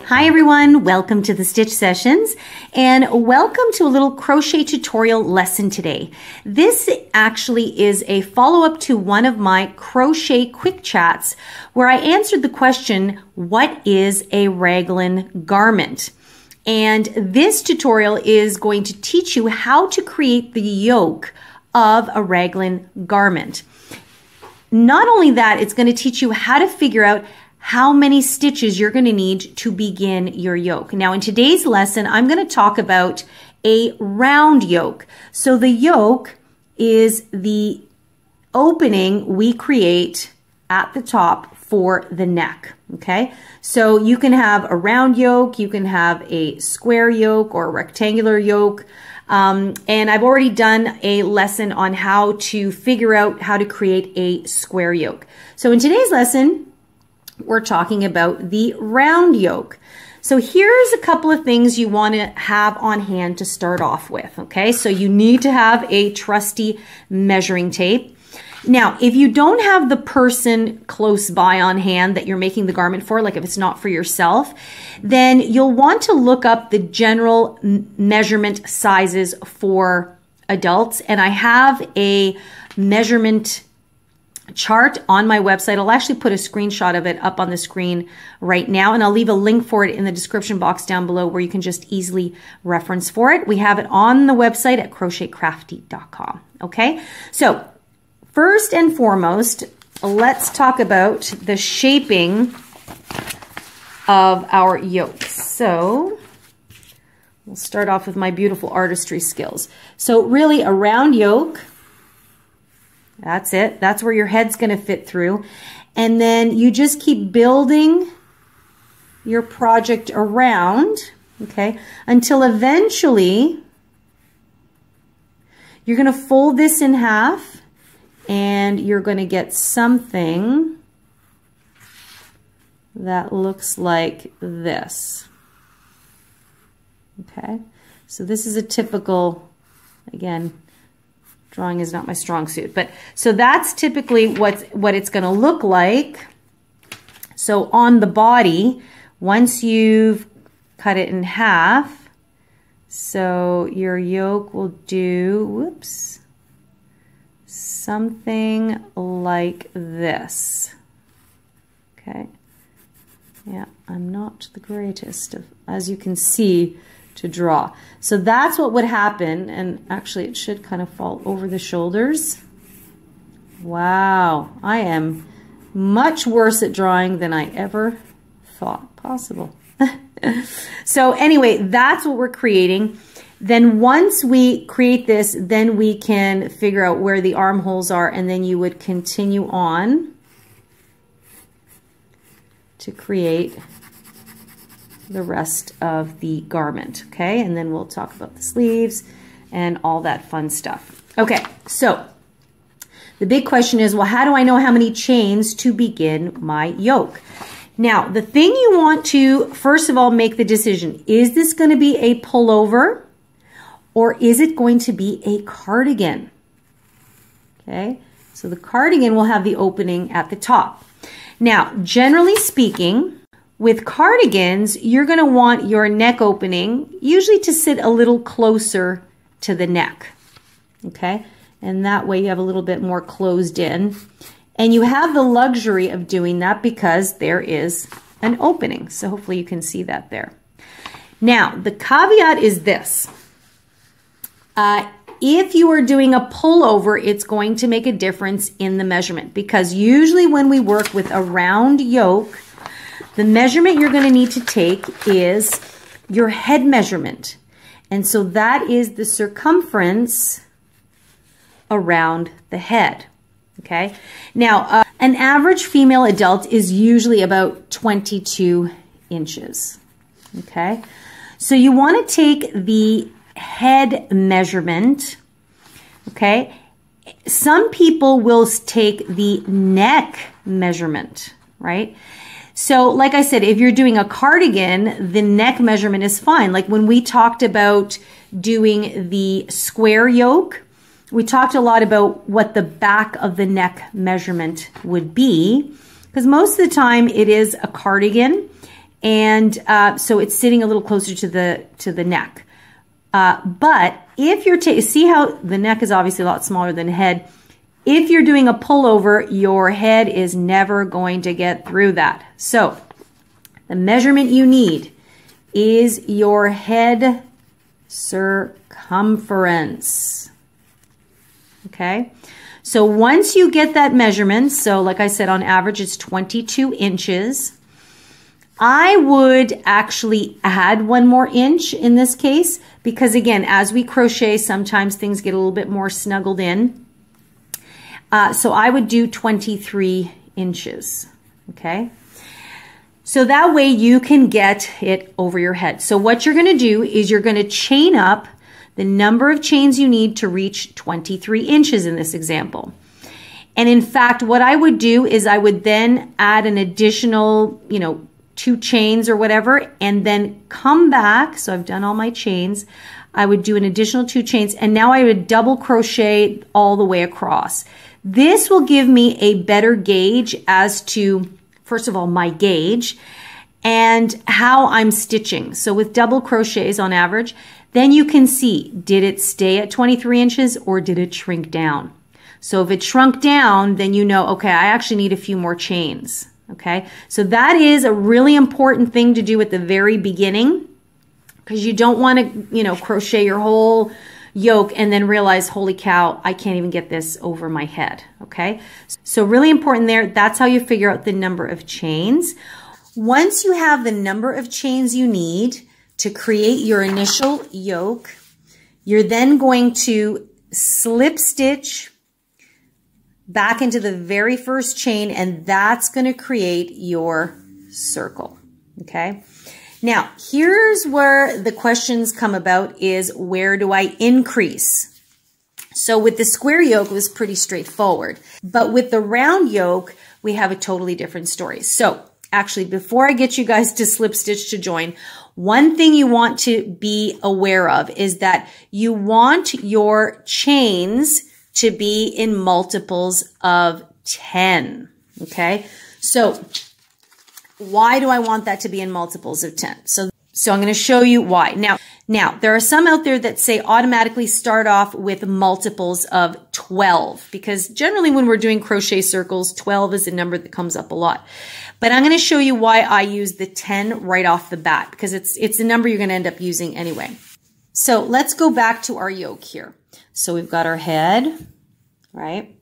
Hi everyone, welcome to the Stitch Sessions and welcome to a little crochet tutorial lesson today. This actually is a follow-up to one of my crochet quick chats where I answered the question, what is a raglan garment? And this tutorial is going to teach you how to create the yoke of a raglan garment. Not only that, it's going to teach you how to figure out how many stitches you're going to need to begin your yoke. Now in today's lesson, I'm going to talk about a round yoke. So the yoke is the opening we create at the top for the neck, okay? So you can have a round yoke, you can have a square yoke or a rectangular yoke, and I've already done a lesson on how to figure out how to create a square yoke. So in today's lesson, we're talking about the round yoke. So here's a couple of things you want to have on hand to start off with, okay? So you need to have a trusty measuring tape. Now, if you don't have the person close by on hand that you're making the garment for, like if it's not for yourself, then you'll want to look up the general measurement sizes for adults. And I have a measurement chart on my website. I'll actually put a screenshot of it up on the screen right now, and I'll leave a link for it in the description box down below where you can just easily reference for it. We have it on the website at crochetcrafty.com. Okay, so first and foremost, let's talk about the shaping of our yoke. So we'll start off with my beautiful artistry skills. So really a round yoke, that's it. That's where your head's going to fit through. And then you just keep building your project around, okay, until eventually you're going to fold this in half and you're going to get something that looks like this. Okay, so this is a typical, again, drawing is not my strong suit, but so that's typically what it's going to look like. So on the body, once you've cut it in half, so your yoke will do, whoops, something like this. Okay. Yeah, I'm not the greatest of, as you can see, to draw. So that's what would happen, and actually it should kind of fall over the shoulders. Wow, I am much worse at drawing than I ever thought possible. So anyway, that's what we're creating. Then once we create this, then we can figure out where the armholes are, and then you would continue on to create the rest of the garment, okay? And then we'll talk about the sleeves and all that fun stuff. Okay, so the big question is, well, how do I know how many chains to begin my yoke? Now, the thing you want to, first of all, make the decision, is this going to be a pullover or is it going to be a cardigan? Okay, so the cardigan will have the opening at the top. Now, generally speaking, with cardigans, you're going to want your neck opening usually to sit a little closer to the neck, okay? And that way you have a little bit more closed in. And you have the luxury of doing that because there is an opening. So hopefully you can see that there. Now, the caveat is this. If you are doing a pullover, it's going to make a difference in the measurement because usually when we work with a round yoke, the measurement you're going to need to take is your head measurement. And so that is the circumference around the head. Okay. Now, an average female adult is usually about 22 inches. Okay. So you want to take the head measurement. Okay. Some people will take the neck measurement, right? So like I said, if you're doing a cardigan, the neck measurement is fine. Like when we talked about doing the square yoke, we talked a lot about what the back of the neck measurement would be, because most of the time it is a cardigan, and so it's sitting a little closer to the neck. But if you're see how the neck is obviously a lot smaller than the head. If you're doing a pullover, your head is never going to get through that. So the measurement you need is your head circumference. Okay, so once you get that measurement, so like I said, on average it's 22 inches. I would actually add 1 more inch in this case, because again, as we crochet, sometimes things get a little bit more snuggled in. So I would do 23 inches, okay? So that way you can get it over your head. So what you're gonna do is you're gonna chain up the number of chains you need to reach 23 inches in this example. And in fact, what I would do is I would then add an additional, 2 chains or whatever, and then come back. So I've done all my chains. I would do an additional 2 chains, and now I would double crochet all the way across. This will give me a better gauge as to, first of all, my gauge and how I'm stitching. So with double crochets on average, then you can see, did it stay at 23 inches or did it shrink down? So if it shrunk down, then you know, okay, I actually need a few more chains. Okay, so that is a really important thing to do at the very beginning, because you don't want to, crochet your whole yoke and then realize, holy cow, I can't even get this over my head. Okay, so really important there. That's how you figure out the number of chains. Once you have the number of chains you need to create your initial yoke, you're then going to slip stitch back into the very first chain, and that's going to create your circle. Okay. Now, here's where the questions come about, is where do I increase? So with the square yoke, it was pretty straightforward. But with the round yoke, we have a totally different story. So actually, before I get you guys to slip stitch to join, one thing you want to be aware of is that you want your chains to be in multiples of 10. Okay. So why do I want that to be in multiples of 10? So I'm going to show you why. Now, there are some out there that say automatically start off with multiples of 12, because generally when we're doing crochet circles, 12 is a number that comes up a lot. But I'm going to show you why I use the 10 right off the bat, because it's a number you're going to end up using anyway. So let's go back to our yoke here. So we've got our head, right?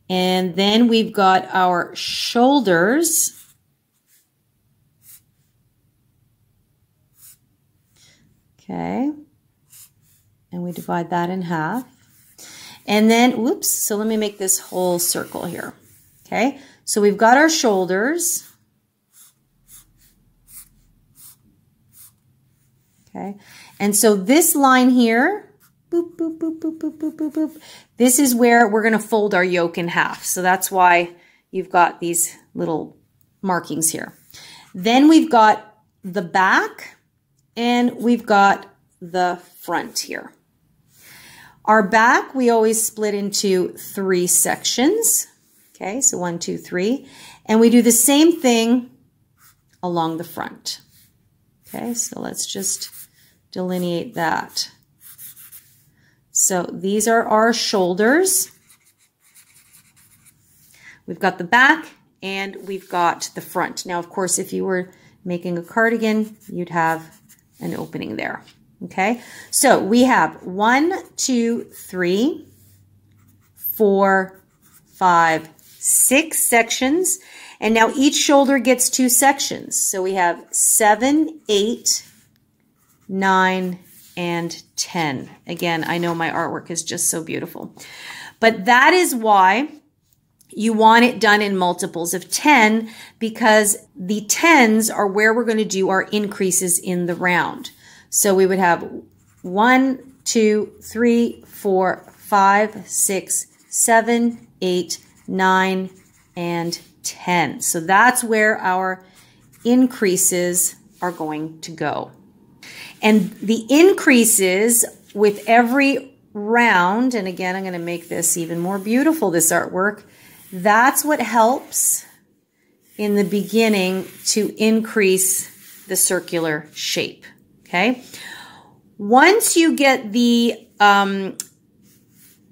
And then we've got our shoulders. Okay. And we divide that in half. And then, whoops, so let me make this whole circle here. Okay. So we've got our shoulders. Okay. And so this line here, boop, boop, boop, boop, boop, boop, boop, boop. This is where we're going to fold our yoke in half. So that's why you've got these little markings here. Then we've got the back and we've got the front here. Our back, we always split into 3 sections. Okay, so 1, 2, 3. And we do the same thing along the front. Okay, so let's just delineate that. So these are our shoulders. We've got the back and we've got the front. Now, of course, if you were making a cardigan, you'd have an opening there. Okay, so we have 1, 2, 3, 4, 5, 6 sections. And now each shoulder gets 2 sections. So we have 7, 8, 9, and 10. Again, I know my artwork is just so beautiful. But that is why you want it done in multiples of 10, because the 10s are where we're going to do our increases in the round. So we would have 1, 2, 3, 4, 5, 6, 7, 8, 9, and 10. So that's where our increases are going to go. And the increases with every round, and again, I'm going to make this even more beautiful, this artwork, that's what helps in the beginning to increase the circular shape, okay? Once you get the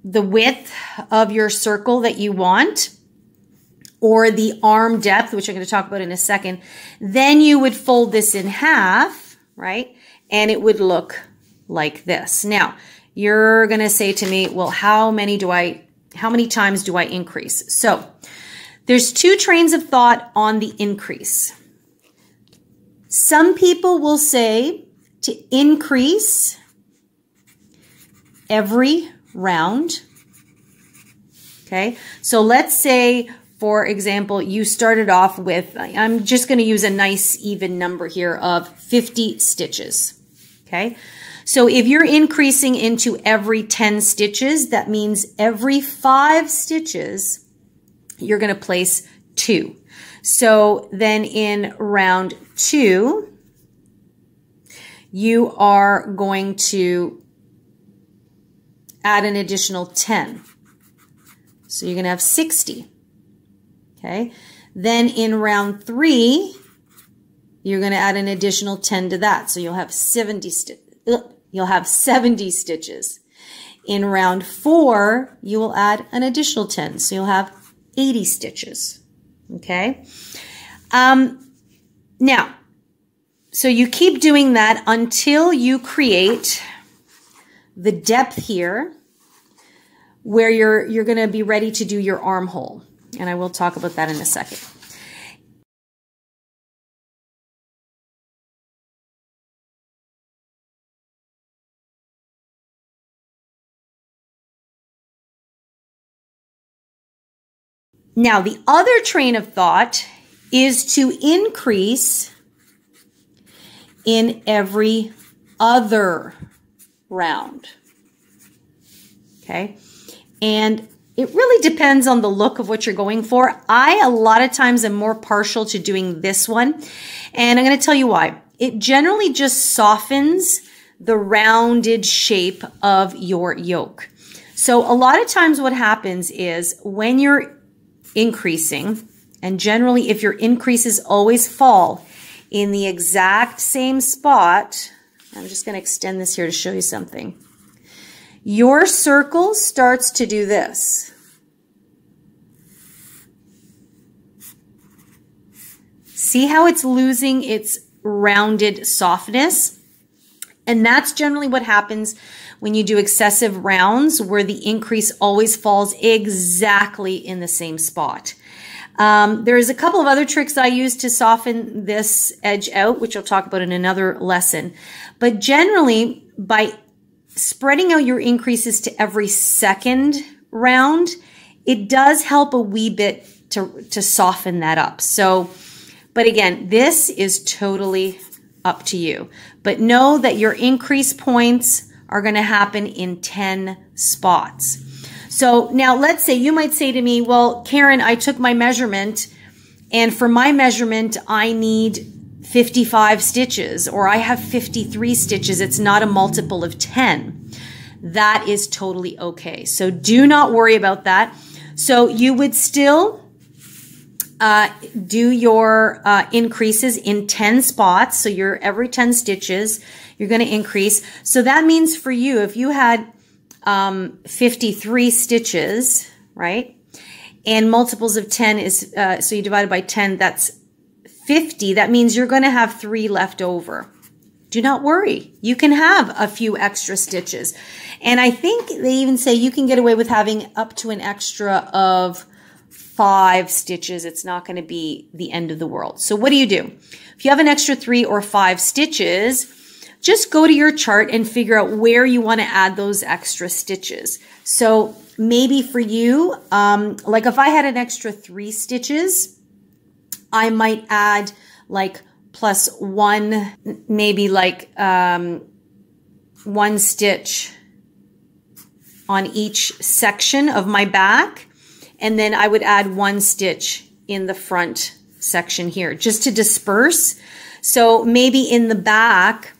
width of your circle that you want, or the arm depth, which I'm going to talk about in a second, then you would fold this in half, right? And it would look like this. Now, you're going to say to me, well, how many times do I increase? So there's two trains of thought on the increase. Some people will say to increase every round. Okay, so let's say, for example, you started off with, I'm just going to use a nice even number here of 50 stitches. Okay, so if you're increasing into every 10 stitches, that means every 5 stitches, you're going to place 2. So then in round 2, you are going to add an additional 10. So you're going to have 60. Okay. Then in round 3, you're going to add an additional 10 to that. So you'll have 70 stitches. In round 4, you will add an additional 10. So you'll have 80 stitches. Okay. Now, so you keep doing that until you create the depth here where you're going to be ready to do your armhole. And I will talk about that in a second. Now, the other train of thought is to increase in every other round. Okay? And it really depends on the look of what you're going for. A lot of times, am more partial to doing this one. And I'm going to tell you why. It generally just softens the rounded shape of your yoke. So a lot of times what happens is when you're increasing, and generally if your increases always fall in the exact same spot, I'm just going to extend this here to show you something. Your circle starts to do this. See how it's losing its rounded softness? And that's generally what happens when you do excessive rounds, where the increase always falls exactly in the same spot. There's a couple of other tricks I use to soften this edge out, which I'll talk about in another lesson. But generally, by spreading out your increases to every second round, it does help a wee bit to soften that up. So, but again, this is totally up to you. But know that your increase points are going to happen in 10 spots. So now let's say you might say to me, well, Karen, I took my measurement, and for my measurement, I need 55 stitches, or I have 53 stitches. It's not a multiple of 10. That is totally okay. So do not worry about that. So you would still do your increases in 10 spots. So you're every 10 stitches, you're going to increase. So that means for you, if you had 53 stitches, right? And multiples of 10 is, so you divide it by 10, that's 50. That means you're going to have 3 left over. Do not worry. You can have a few extra stitches. And I think they even say you can get away with having up to an extra of 5 stitches. It's not going to be the end of the world. So what do? If you have an extra 3 or 5 stitches, just go to your chart and figure out where you want to add those extra stitches. So maybe for you, like if I had an extra 3 stitches, I might add like plus 1, maybe like 1 stitch on each section of my back. And then I would add 1 stitch in the front section here just to disperse. So maybe in the back,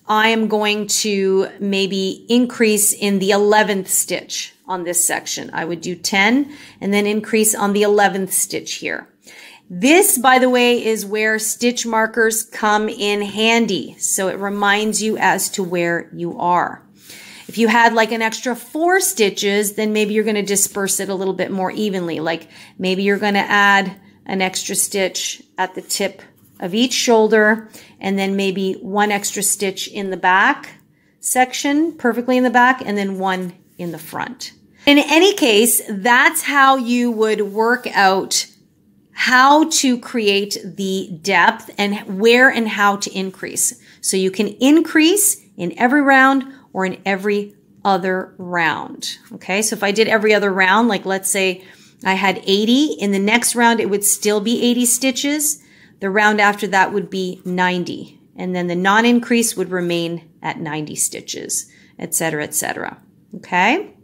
I am going to maybe increase in the 11th stitch on this section. I would do 10 and then increase on the 11th stitch here. This, by the way, is where stitch markers come in handy. So it reminds you as to where you are. If you had like an extra 4 stitches, then maybe you're going to disperse it a little bit more evenly. Like maybe you're going to add an extra stitch at the tip of each shoulder and then maybe 1 extra stitch in the back section, perfectly in the back, and then 1 in the front. In any case, that's how you would work out how to create the depth and where and how to increase. So you can increase in every round or in every other round. Okay, so if I did every other round, like let's say I had 80, in the next round it would still be 80 stitches. The round after that would be 90. And then the non-increase would remain at 90 stitches, etc., etc. Okay?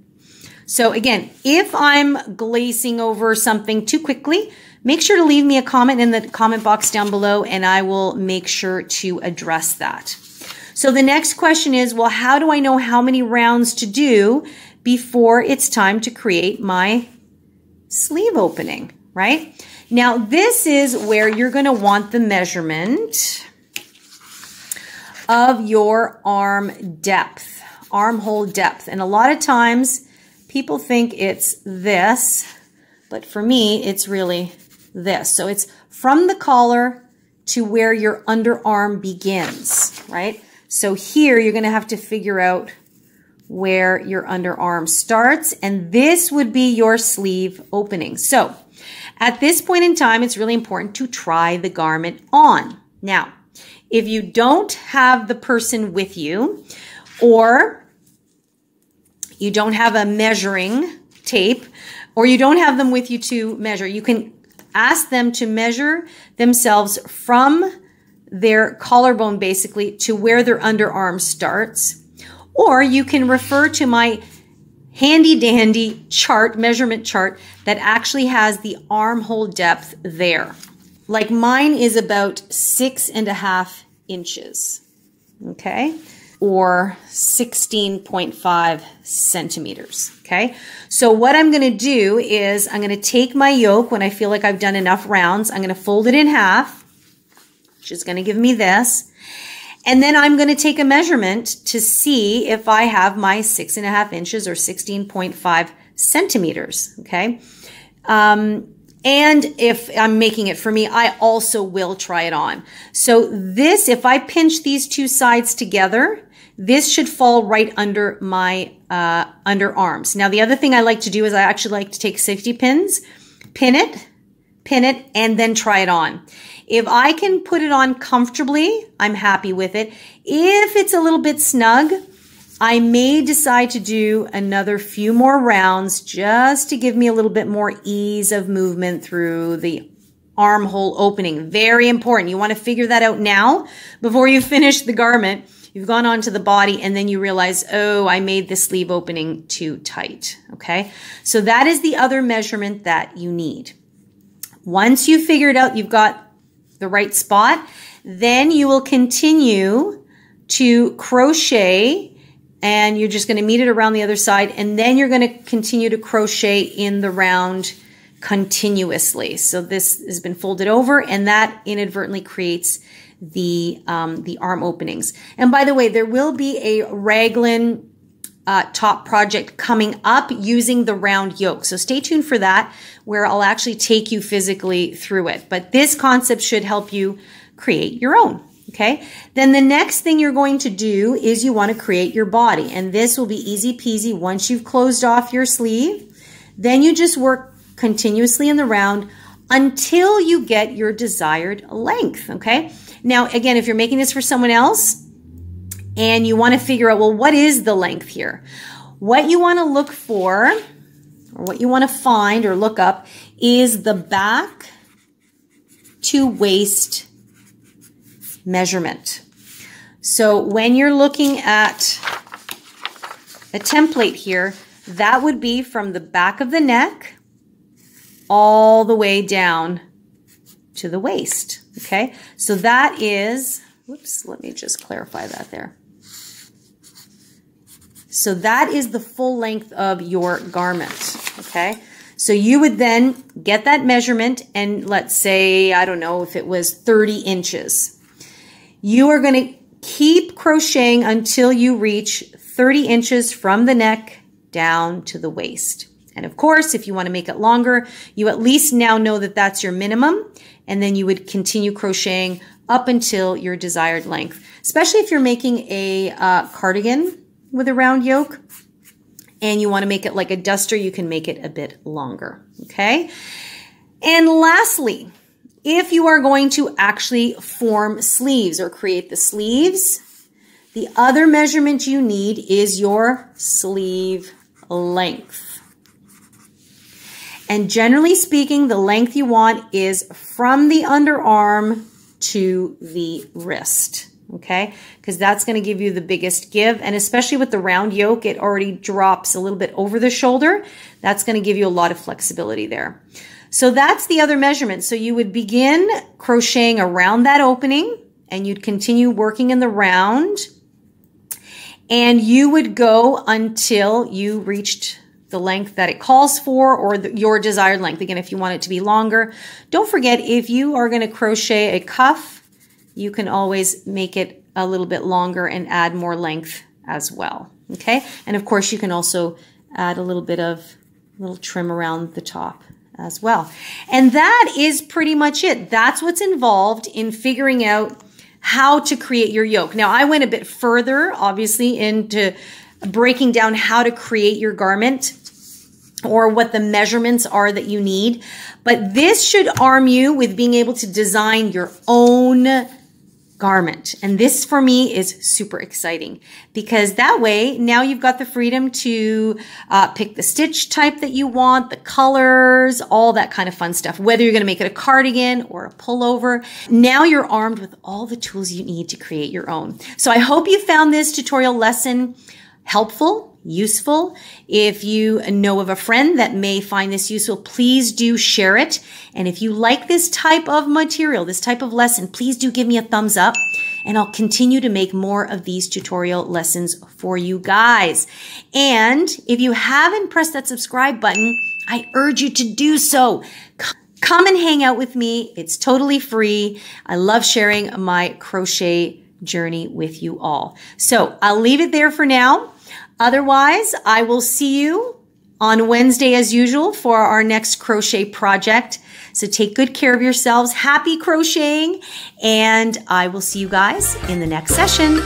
So again, if I'm glazing over something too quickly, make sure to leave me a comment in the comment box down below and I will make sure to address that. So the next question is, well, how do I know how many rounds to do before it's time to create my sleeve opening, right? Now, this is where you're going to want the measurement of your arm depth, armhole depth. And a lot of times people think it's this, but for me, it's really this. So it's from the collar to where your underarm begins, right? So here you're going to have to figure out where your underarm starts, and this would be your sleeve opening. So at this point in time, it's really important to try the garment on. Now, if you don't have the person with you, or you don't have a measuring tape, or you don't have them with you to measure, you can ask them to measure themselves from their collarbone basically to where their underarm starts. Or you can refer to my handy dandy chart, measurement chart that actually has the armhole depth there. Like mine is about 6.5 inches, okay? Or 16.5 centimeters, okay? So what I'm gonna do is I'm gonna take my yoke when I feel like I've done enough rounds. I'm gonna fold it in half, which is gonna give me this. And then I'm going to take a measurement to see if I have my 6.5 inches or 16.5 centimeters, okay? And if I'm making it for me, I also will try it on. So this, if I pinch these two sides together, this should fall right under my underarms. Now, the other thing I like to do is I actually like to take safety pins, pin it, and then try it on. If I can put it on comfortably, I'm happy with it. If it's a little bit snug, I may decide to do another few more rounds just to give me a little bit more ease of movement through the armhole opening. Very important. You want to figure that out now before you finish the garment. You've gone on to the body and then you realize, oh, I made the sleeve opening too tight. Okay. So that is the other measurement that you need. Once you've figured out you've got the right spot, then you will continue to crochet and you're just going to meet it around the other side, and then you're going to continue to crochet in the round continuously. So this has been folded over and that inadvertently creates the arm openings. And by the way, there will be a raglan top project coming up using the round yoke. So stay tuned for that, where I'll actually take you physically through it. But this concept should help you create your own, okay? Then the next thing you're going to do is you want to create your body. And this will be easy peasy once you've closed off your sleeve. Then you just work continuously in the round until you get your desired length, okay? Now, again, if you're making this for someone else, and you want to figure out, well, what is the length here? What you want to look for, or what you want to find or look up, is the back to waist measurement. So when you're looking at a template here, that would be from the back of the neck all the way down to the waist, okay? So that is, whoops, let me just clarify that there. So that is the full length of your garment, okay? So you would then get that measurement, and let's say, I don't know if it was 30 inches. You are going to keep crocheting until you reach 30 inches from the neck down to the waist. And of course, if you want to make it longer, you at least now know that that's your minimum, and then you would continue crocheting up until your desired length, especially if you're making a cardigan with a round yoke and you want to make it like a duster, you can make it a bit longer, okay? And lastly, if you are going to actually form sleeves or create the sleeves, the other measurement you need is your sleeve length. And generally speaking, the length you want is from the underarm to the wrist, okay? Because that's going to give you the biggest give. And especially with the round yoke, it already drops a little bit over the shoulder. That's going to give you a lot of flexibility there. So that's the other measurement. So you would begin crocheting around that opening, and you'd continue working in the round, and you would go until you reached the length that it calls for, or your desired length. Again, if you want it to be longer, don't forget, if you are going to crochet a cuff, you can always make it a little bit longer and add more length as well. Okay. And of course you can also add a little bit of little trim around the top as well. And that is pretty much it. That's what's involved in figuring out how to create your yoke. Now, I went a bit further, obviously, into breaking down how to create your garment or what the measurements are that you need. But this should arm you with being able to design your own garment. And this for me is super exciting, because that way now you've got the freedom to pick the stitch type that you want, the colors, all that kind of fun stuff, whether you're going to make it a cardigan or a pullover. Now you're armed with all the tools you need to create your own. So I hope you found this tutorial lesson helpful, useful. If you know of a friend that may find this useful, please do share it. And if you like this type of material, this type of lesson, please do give me a thumbs up, and I'll continue to make more of these tutorial lessons for you guys. And if you haven't pressed that subscribe button, I urge you to do so. Come and hang out with me. It's totally free. I love sharing my crochet journey with you all. So I'll leave it there for now. Otherwise, I will see you on Wednesday as usual for our next crochet project. So take good care of yourselves. Happy crocheting, and I will see you guys in the next session.